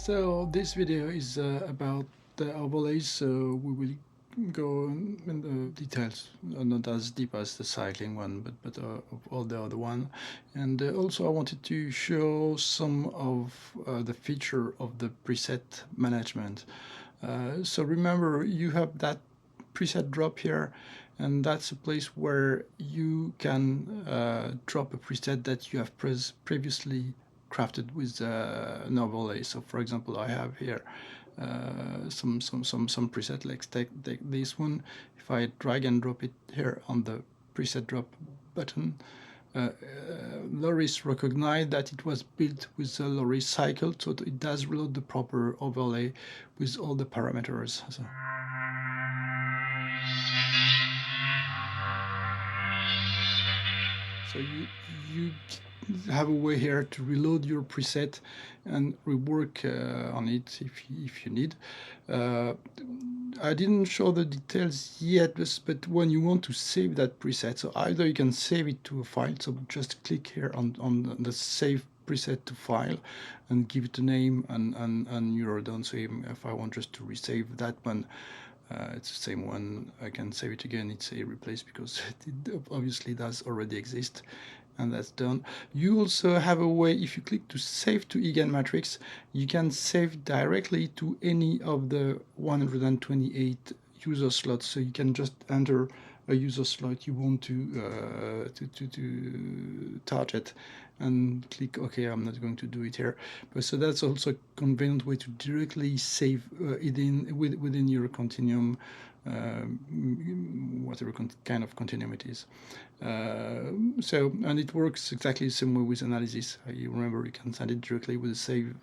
So this video is about the overlays, so we will go in the details, not as deep as the cycling one, but of all the other one. And also I wanted to show some of the feature of the preset management. So remember, you have that preset drop here, and that's a place where you can drop a preset that you have previously crafted with an overlay. So for example, I have here some preset. Let's take this one. If I drag and drop it here on the preset drop button, Loris recognized that it was built with a Loris cycle, so it does reload the proper overlay with all the parameters. So you have a way here to reload your preset and rework on it if you need. I didn't show the details yet, but when you want to save that preset, so either you can save it to a file, so just click here on the save preset to file and give it a name, and you're done. So if I want just to resave that one, it's the same one. I can save it again. It's a replace because it obviously does already exist, and that's done. You also have a way, if you click to save to EaganMatrix, you can save directly to any of the 128 user slots. So you can just enter a user slot you want to target and click OK. I'm not going to do it here, but so that's also a convenient way to directly save it within your continuum, whatever kind of continuum it is. So, and it works exactly the same way with analysis. You remember, you can send it directly with save,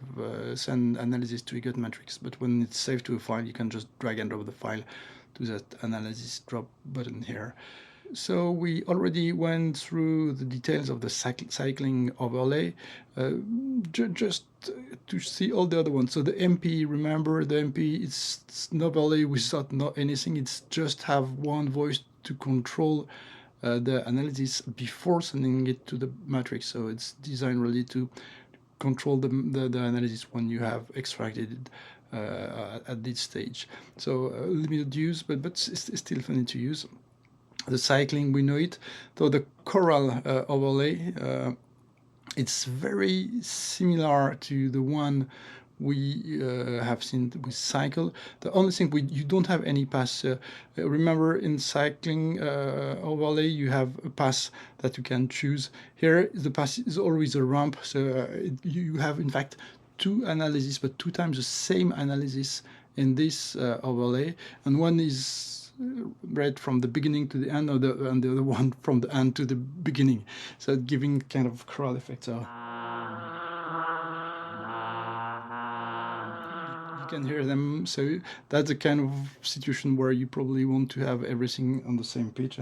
send analysis to EaganMatrix, but when it's saved to a file, you can just drag and drop the file to that analysis drop button here. So we already went through the details of the cycling overlay, just to see all the other ones. So the MP, remember, the MP, it's an overlay without anything. It's just have one voice to control the analysis before sending it to the matrix. So it's designed really to control the analysis when you have extracted it at this stage. So limited use, but it's still funny to use. The cycling, we know it. So the choral overlay, it's very similar to the one we have seen with cycle. The only thing, you don't have any pass. Remember, in cycling overlay, you have a pass that you can choose. Here, the pass is always a ramp, so you have, in fact, two analyses, but two times the same analysis in this overlay, and one is read from the beginning to the end, and the other one from the end to the beginning, so giving kind of chorale effect. So you can hear them. So that's the kind of situation where you probably want to have everything on the same pitch.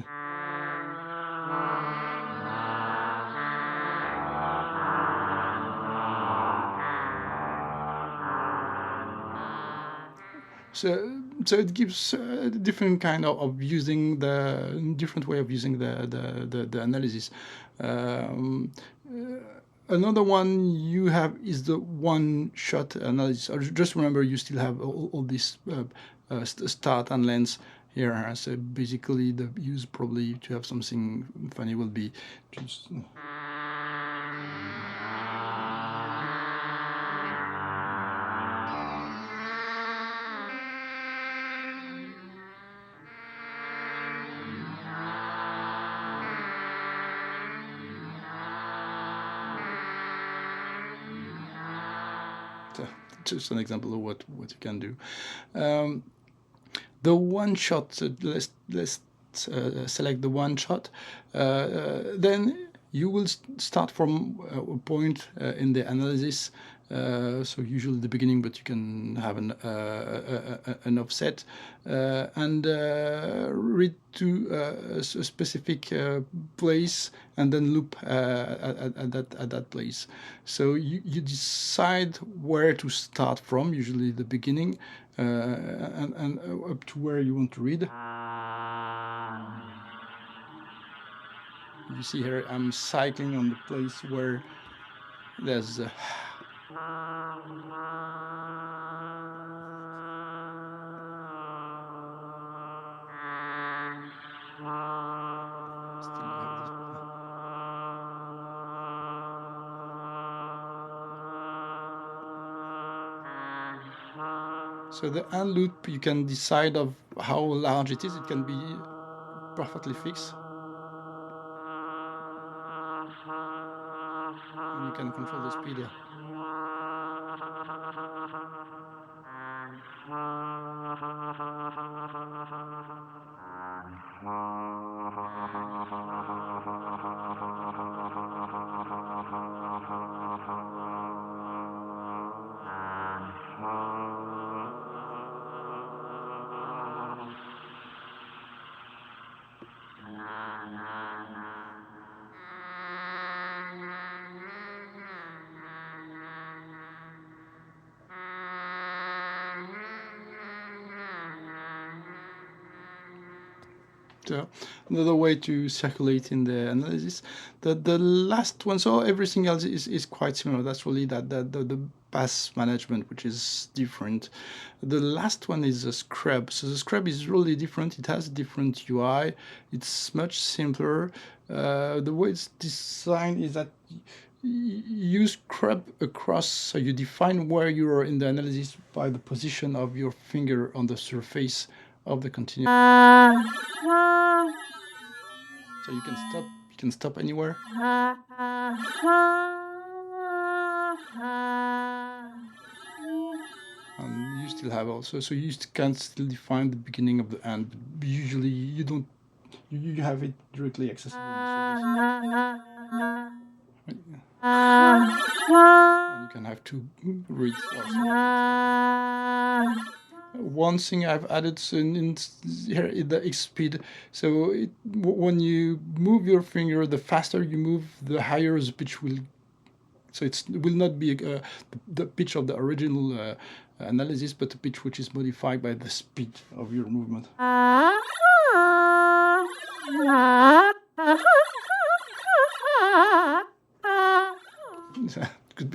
So it gives a different kind of using the different way of using the analysis. Another one you have is the one-shot analysis. Just remember, you still have all this start and length here. So basically, the use probably to have something funny will be just. Just an example of what you can do. The one shot. Let's select the one shot. Then you will start from a point in the analysis. So usually the beginning, but you can have an offset and read to a specific place and then loop at that place. So you decide where to start from, usually the beginning, and up to where you want to read. You see here I'm cycling on the place where there's So the end loop, you can decide of how large it is. It can be perfectly fixed. And you can control the speed here. So another way to circulate in the analysis. The last one, so everything else is quite similar. That's really the pass management, which is different. The last one is a scrub. So the scrub is really different. It has a different UI. It's much simpler. The way it's designed is that you scrub across, so you define where you are in the analysis by the position of your finger on the surface of the continuum. So you can stop anywhere. And you still have also, so you can still define the beginning of the end. Usually you don't, you have it directly accessible on the surface. And you can have two reads also. One thing I've added in here is the X speed. So when you move your finger, the faster you move, the higher the pitch will. So it will not be the pitch of the original analysis, but the pitch which is modified by the speed of your movement.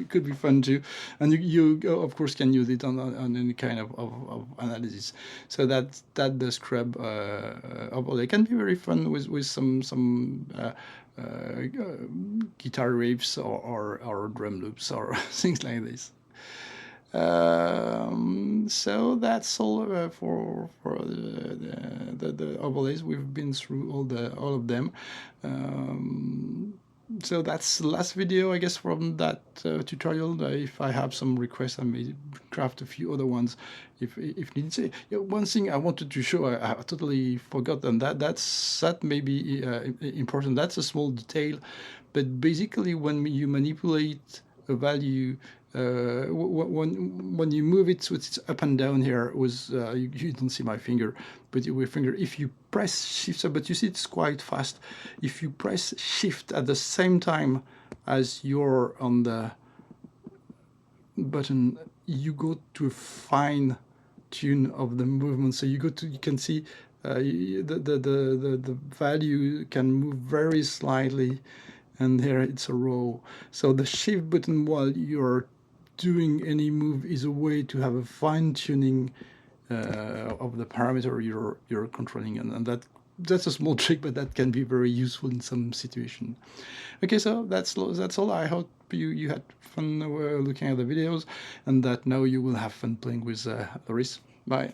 Could be fun too, and you of course can use it on any kind of analysis. So that the scrub overlay can be very fun with some guitar riffs or drum loops or things like this. So that's all for the overlays. We've been through all of them. So that's the last video, I guess, from that tutorial. If I have some requests, I may craft a few other ones if needed. One thing I wanted to show, I totally forgot, and that may be important. That's a small detail, but basically when you manipulate a value, when you move it, so it's up and down here, you don't see my finger, but your finger, if you press shift, but you see it's quite fast. If you press shift at the same time as you're on the button, you go to a fine tune of the movement. So you can see the value can move very slightly, and here it's a row. So the shift button while you're doing any move is a way to have a fine tuning of the parameter you're controlling, and that's a small trick, but that can be very useful in some situation. Okay, so that's all. I hope you had fun looking at the videos, and that now you will have fun playing with Loris. Bye.